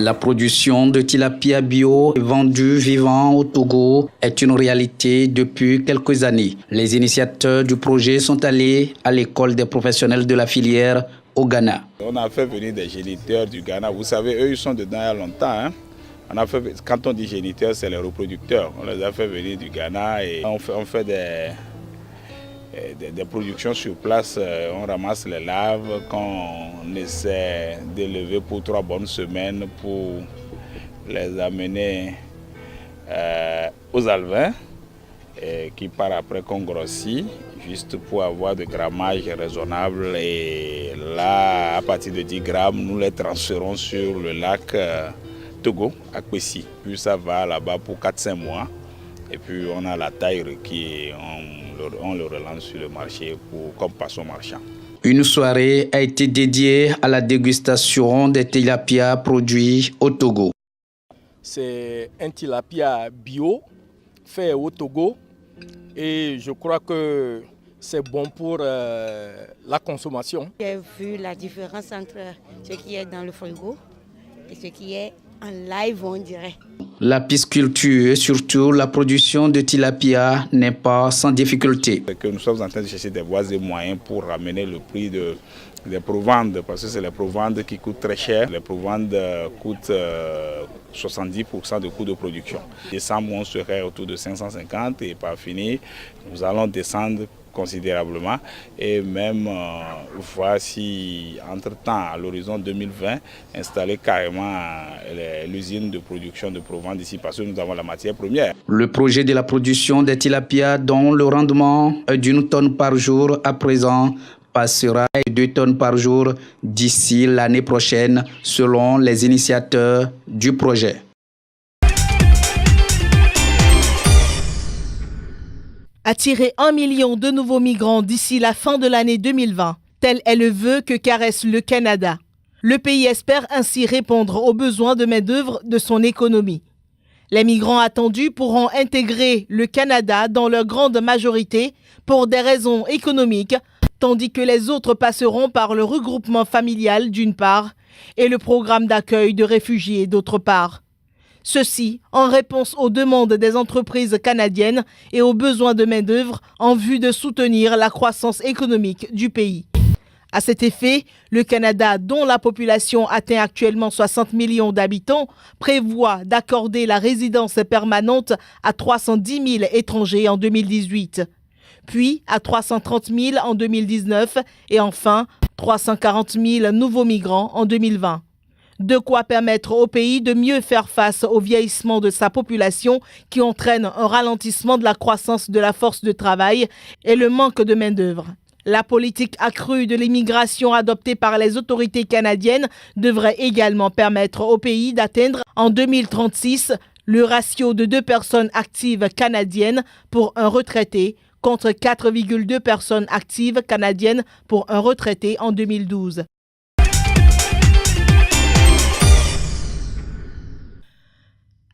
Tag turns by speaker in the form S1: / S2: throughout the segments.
S1: La production de tilapia bio vendue vivant au Togo est une réalité depuis quelques années. Les initiateurs du projet sont allés à l'école des professionnels de la filière au Ghana.
S2: On a fait venir des géniteurs du Ghana. Vous savez, eux, ils sont dedans il y a longtemps. Quand on dit géniteurs, c'est les reproducteurs. On les a fait venir du Ghana et on fait des productions sur place. On ramasse les larves qu'on essaie d'élever pour 3 bonnes semaines pour les amener aux alevins qui part après qu'on grossit, juste pour avoir de grammage raisonnable. Et là, à partir de 10 grammes, nous les transférons sur le lac Togo, à Kwesi. Puis ça va là-bas pour 4-5 mois. Et puis on a la taille requise, on le relance sur le marché comme poisson marchand.
S1: Une soirée a été dédiée à la dégustation des tilapia produits au Togo.
S3: C'est un tilapia bio fait au Togo et je crois que c'est bon pour la consommation.
S4: J'ai vu la différence entre ce qui est dans le frigo et ce qui est en live, on dirait. La
S1: pisciculture et surtout la production de tilapia n'est pas sans difficulté.
S2: Nous sommes en train de chercher des voies et moyens pour ramener le prix des provandes, parce que c'est les provandes qui coûtent très cher. Les provandes coûtent 70% de coût de production. Décembre, on serait autour de 550 et par finir, nous allons descendre considérablement et même voir si entre-temps, à l'horizon 2020, installer carrément l'usine de production de provence ici parce que nous avons la matière première.
S1: Le projet de la production des tilapia dont le rendement est d'1 tonne par jour à présent passera à 2 tonnes par jour d'ici l'année prochaine selon les initiateurs du projet.
S5: Attirer 1 million de nouveaux migrants d'ici la fin de l'année 2020. Tel est le vœu que caresse le Canada. Le pays espère ainsi répondre aux besoins de main-d'œuvre de son économie. Les migrants attendus pourront intégrer le Canada dans leur grande majorité pour des raisons économiques, tandis que les autres passeront par le regroupement familial d'une part et le programme d'accueil de réfugiés d'autre part. Ceci en réponse aux demandes des entreprises canadiennes et aux besoins de main-d'œuvre en vue de soutenir la croissance économique du pays. À cet effet, le Canada, dont la population atteint actuellement 60 millions d'habitants, prévoit d'accorder la résidence permanente à 310 000 étrangers en 2018, puis à 330 000 en 2019 et enfin 340 000 nouveaux migrants en 2020. De quoi permettre au pays de mieux faire face au vieillissement de sa population qui entraîne un ralentissement de la croissance de la force de travail et le manque de main-d'œuvre. La politique accrue de l'immigration adoptée par les autorités canadiennes devrait également permettre au pays d'atteindre en 2036 le ratio de 2 personnes actives canadiennes pour un retraité contre 4,2 personnes actives canadiennes pour un retraité en 2012.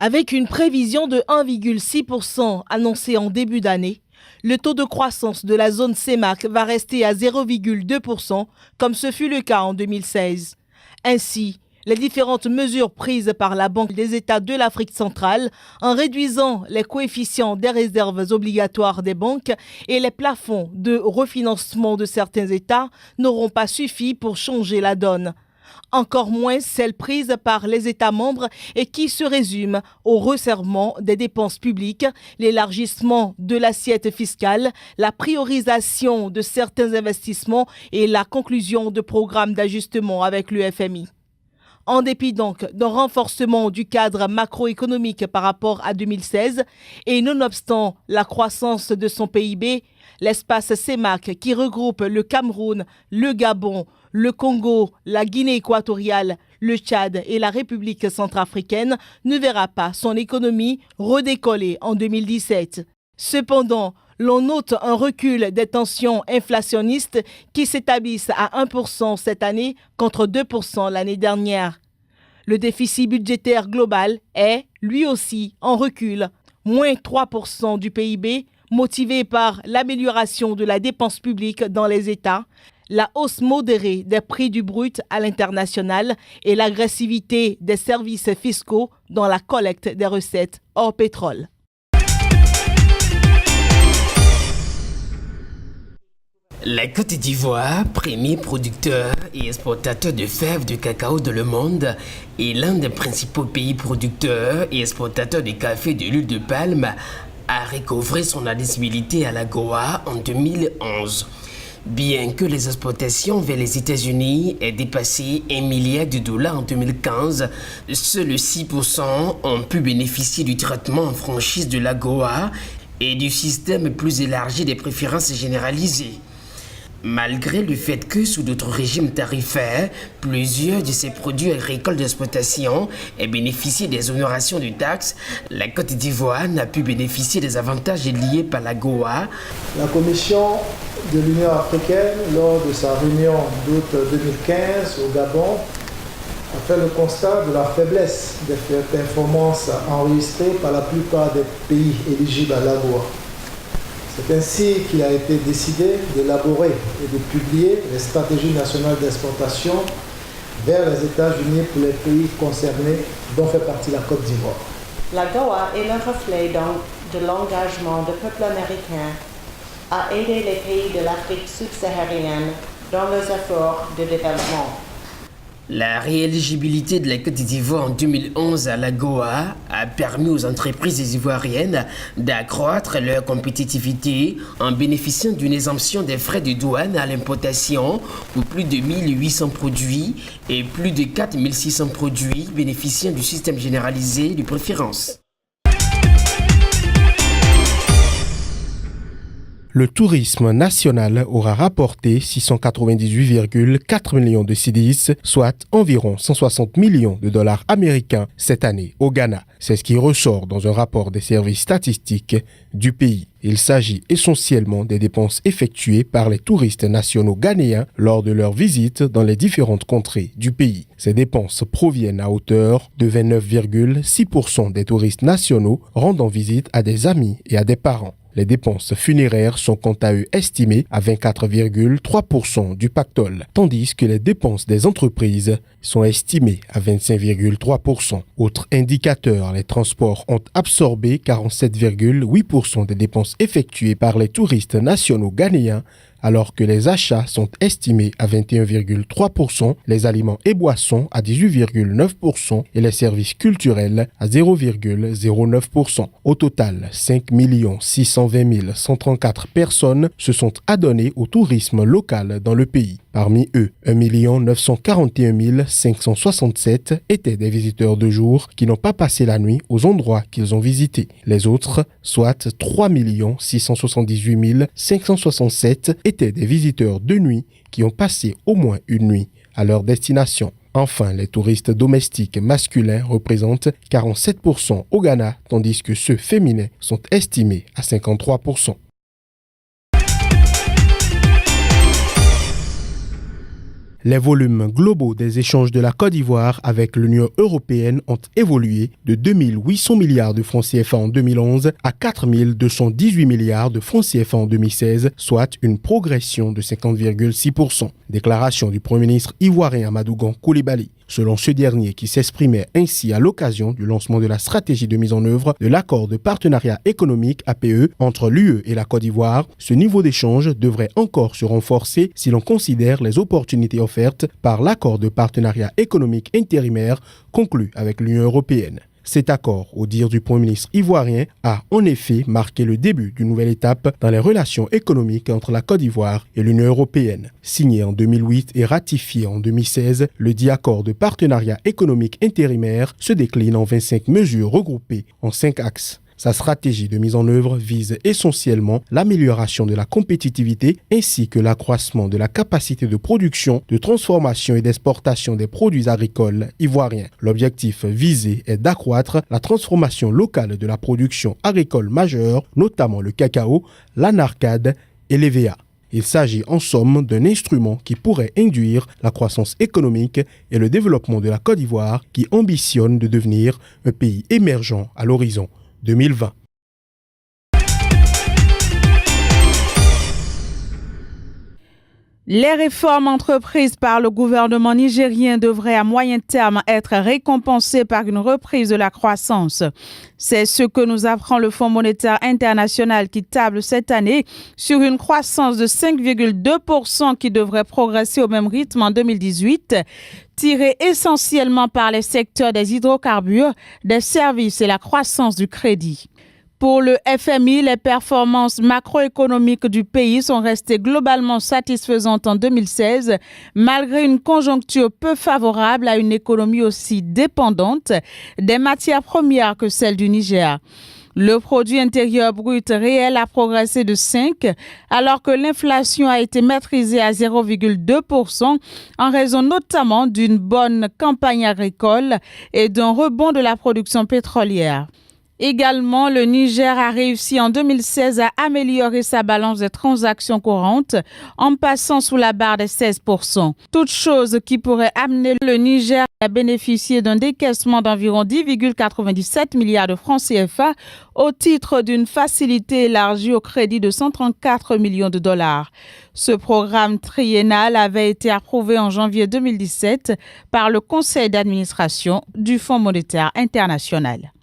S5: Avec une prévision de 1,6% annoncée en début d'année, le taux de croissance de la zone CEMAC va rester à 0,2% comme ce fut le cas en 2016. Ainsi, les différentes mesures prises par la Banque des États de l'Afrique centrale en réduisant les coefficients des réserves obligatoires des banques et les plafonds de refinancement de certains États n'auront pas suffi pour changer la donne. Encore moins celles prises par les États membres et qui se résument au resserrement des dépenses publiques, l'élargissement de l'assiette fiscale, la priorisation de certains investissements et la conclusion de programmes d'ajustement avec le FMI. En dépit donc d'un renforcement du cadre macroéconomique par rapport à 2016 et nonobstant la croissance de son PIB, l'espace CEMAC qui regroupe le Cameroun, le Gabon, le Congo, la Guinée équatoriale, le Tchad et la République centrafricaine ne verra pas son économie redécoller en 2017. Cependant, l'on note un recul des tensions inflationnistes qui s'établissent à 1% cette année contre 2% l'année dernière. Le déficit budgétaire global est, lui aussi, en recul, moins 3% du PIB, motivé par l'amélioration de la dépense publique dans les États, la hausse modérée des prix du brut à l'international et l'agressivité des services fiscaux dans la collecte des recettes hors pétrole.
S6: La Côte d'Ivoire, premier producteur et exportateur de fèves de cacao dans le monde, est l'un des principaux pays producteurs et exportateurs de café et de l'huile de palme, a recouvré son admissibilité à l'AGOA en 2011. Bien que les exportations vers les États-Unis aient dépassé $1 milliard en 2015, seuls 6% ont pu bénéficier du traitement en franchise de l'AGOA et du système plus élargi des préférences généralisées. Malgré le fait que, sous d'autres régimes tarifaires, plusieurs de ces produits agricoles d'exploitation aient bénéficié des honorations de taxes, la Côte d'Ivoire n'a pu bénéficier des avantages liés par l'AGOA.
S7: La Commission de l'Union africaine, lors de sa réunion d'août 2015 au Gabon, a fait le constat de la faiblesse des performances enregistrées par la plupart des pays éligibles à l'AGOA. C'est ainsi qu'il a été décidé d'élaborer et de publier les stratégies nationales d'exportation vers les États-Unis pour les pays concernés, dont fait partie la Côte d'Ivoire.
S8: L'AGOA est le reflet de l'engagement du peuple américain à aider les pays de l'Afrique subsaharienne dans leurs efforts de développement.
S6: La rééligibilité de la Côte d'Ivoire en 2011 à l'AGOA a permis aux entreprises ivoiriennes d'accroître leur compétitivité en bénéficiant d'une exemption des frais de douane à l'importation pour plus de 1800 produits et plus de 4600 produits bénéficiant du système généralisé de préférence.
S9: Le tourisme national aura rapporté 698,4 millions de cedis, soit environ 160 millions de dollars américains cette année au Ghana. C'est ce qui ressort dans un rapport des services statistiques du pays. Il s'agit essentiellement des dépenses effectuées par les touristes nationaux ghanéens lors de leur visite dans les différentes contrées du pays. Ces dépenses proviennent à hauteur de 29,6% des touristes nationaux rendant visite à des amis et à des parents. Les dépenses funéraires sont quant à eux estimées à 24,3% du pactole, tandis que les dépenses des entreprises sont estimées à 25,3%. Autre indicateur, les transports ont absorbé 47,8% des dépenses effectuées par les touristes nationaux ghanéens, alors que les achats sont estimés à 21,3%, les aliments et boissons à 18,9% et les services culturels à 0,09%. Au total, 5 620 134 personnes se sont adonnées au tourisme local dans le pays. Parmi eux, 1 941 567 étaient des visiteurs de jour qui n'ont pas passé la nuit aux endroits qu'ils ont visités. Les autres, soit 3 678 567, étaient des visiteurs de nuit qui ont passé au moins une nuit à leur destination. Enfin, les touristes domestiques masculins représentent 47% au Ghana, tandis que ceux féminins sont estimés à 53%. Les volumes globaux des échanges de la Côte d'Ivoire avec l'Union européenne ont évolué de 2 800 milliards de francs CFA en 2011 à 4 218 milliards de francs CFA en 2016, soit une progression de 50,6%. Déclaration du Premier ministre ivoirien Amadou Coulibaly. Selon ce dernier qui s'exprimait ainsi à l'occasion du lancement de la stratégie de mise en œuvre de l'accord de partenariat économique APE entre l'UE et la Côte d'Ivoire, ce niveau d'échange devrait encore se renforcer si l'on considère les opportunités offertes par l'accord de partenariat économique intérimaire conclu avec l'Union européenne. Cet accord, au dire du Premier ministre ivoirien, a en effet marqué le début d'une nouvelle étape dans les relations économiques entre la Côte d'Ivoire et l'Union européenne. Signé en 2008 et ratifié en 2016, le dit accord de partenariat économique intérimaire se décline en 25 mesures regroupées en 5 axes. Sa stratégie de mise en œuvre vise essentiellement l'amélioration de la compétitivité ainsi que l'accroissement de la capacité de production, de transformation et d'exportation des produits agricoles ivoiriens. L'objectif visé est d'accroître la transformation locale de la production agricole majeure, notamment le cacao, l'anarcade et l'EVA. Il s'agit en somme d'un instrument qui pourrait induire la croissance économique et le développement de la Côte d'Ivoire qui ambitionne de devenir un pays émergent à l'horizon 2020.
S10: Les réformes entreprises par le gouvernement nigérien devraient à moyen terme être récompensées par une reprise de la croissance. C'est ce que nous apprend le Fonds monétaire international qui table cette année sur une croissance de 5,2% qui devrait progresser au même rythme en 2018, tirée essentiellement par les secteurs des hydrocarbures, des services et la croissance du crédit. Pour le FMI, les performances macroéconomiques du pays sont restées globalement satisfaisantes en 2016, malgré une conjoncture peu favorable à une économie aussi dépendante des matières premières que celle du Niger. Le produit intérieur brut réel a progressé de 5, alors que l'inflation a été maîtrisée à 0,2% en raison notamment d'une bonne campagne agricole et d'un rebond de la production pétrolière. Également, le Niger a réussi en 2016 à améliorer sa balance des transactions courantes en passant sous la barre des 16%. Toute chose qui pourrait amener le Niger à bénéficier d'un décaissement d'environ 10,97 milliards de francs CFA au titre d'une facilité élargie au crédit de 134 millions de dollars. Ce programme triennal avait été approuvé en janvier 2017 par le conseil d'administration du Fonds monétaire international.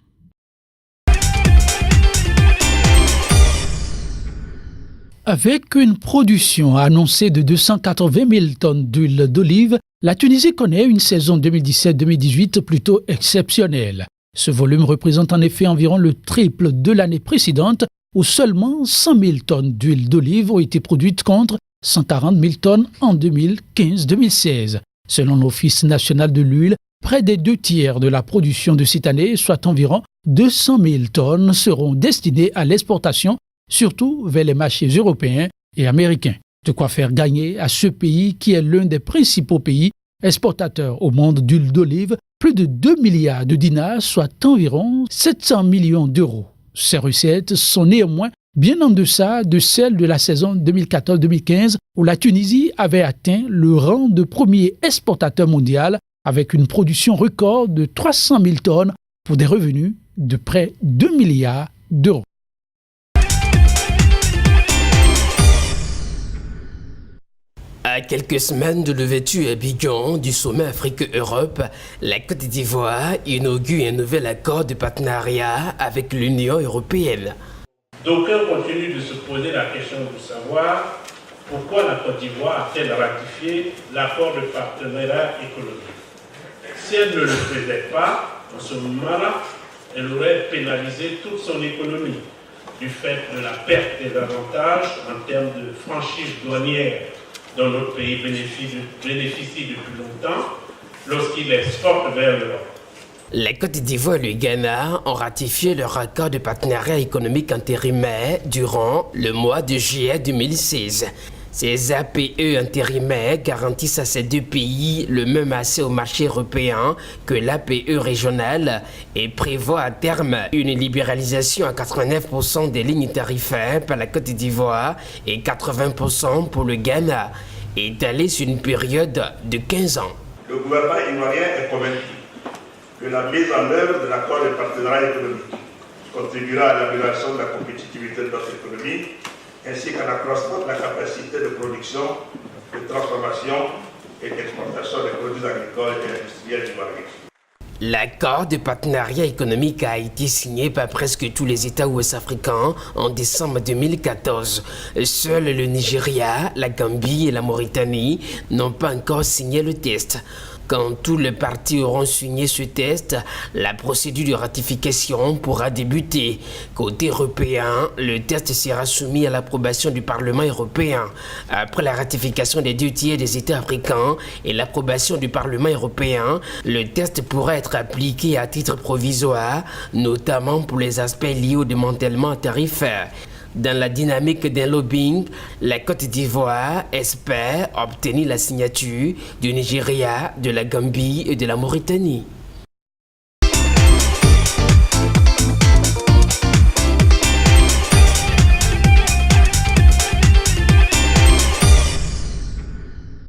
S11: Avec une production annoncée de 280 000 tonnes d'huile d'olive, la Tunisie connaît une saison 2017-2018 plutôt exceptionnelle. Ce volume représente en effet environ le triple de l'année précédente où seulement 100 000 tonnes d'huile d'olive ont été produites contre 140 000 tonnes en 2015-2016. Selon l'Office national de l'huile, près des 2/3 de la production de cette année, soit environ 200 000 tonnes, seront destinées à l'exportation, surtout vers les marchés européens et américains. De quoi faire gagner à ce pays qui est l'un des principaux pays exportateurs au monde d'huile d'olive plus de 2 milliards de dinars, soit environ 700 millions d'euros. Ces recettes sont néanmoins bien en deçà de celles de la saison 2014-2015 où la Tunisie avait atteint le rang de premier exportateur mondial avec une production record de 300 000 tonnes pour des revenus de près de 2 milliards d'euros.
S6: À quelques semaines de l'ouverture à Abidjan du sommet Afrique-Europe, la Côte d'Ivoire inaugure un nouvel accord de partenariat avec l'Union européenne.
S12: D'aucuns continuent de se poser la question de savoir pourquoi la Côte d'Ivoire a-t-elle ratifié l'accord de partenariat économique. Si elle ne le faisait pas, en ce moment-là, elle aurait pénalisé toute son économie du fait de la perte des avantages en termes de franchise douanière dont notre pays bénéficie depuis longtemps lorsqu'il exporte vers l'Europe.
S6: La Côte d'Ivoire et le Ghana ont ratifié leur accord de partenariat économique intérimaire durant le mois de juillet 2016. Ces APE intérimaires garantissent à ces deux pays le même accès au marché européen que l'APE régional et prévoient à terme une libéralisation à 89% des lignes tarifaires par la Côte d'Ivoire et 80% pour le Ghana, étalée sur une période de 15 ans.
S13: Le gouvernement ivoirien est convaincu que la mise en œuvre de l'accord de partenariat économique contribuera à l'amélioration de la compétitivité de notre économie ainsi qu'à l'accroissement de la capacité de production, de transformation et d'exportation des produits agricoles et industriels ivoiriens.
S6: L'accord de partenariat économique a été signé par presque tous les États ouest-africains en décembre 2014. Seuls le Nigeria, la Gambie et la Mauritanie n'ont pas encore signé le test. Quand tous les partis auront signé ce test, la procédure de ratification pourra débuter. Côté européen, le test sera soumis à l'approbation du Parlement européen. Après la ratification des 2/3 des États africains et l'approbation du Parlement européen, le test pourra être appliqué à titre provisoire, notamment pour les aspects liés au démantèlement tarifaire. Dans la dynamique d'un lobbying, la Côte d'Ivoire espère obtenir la signature du Nigeria, de la Gambie et de la Mauritanie.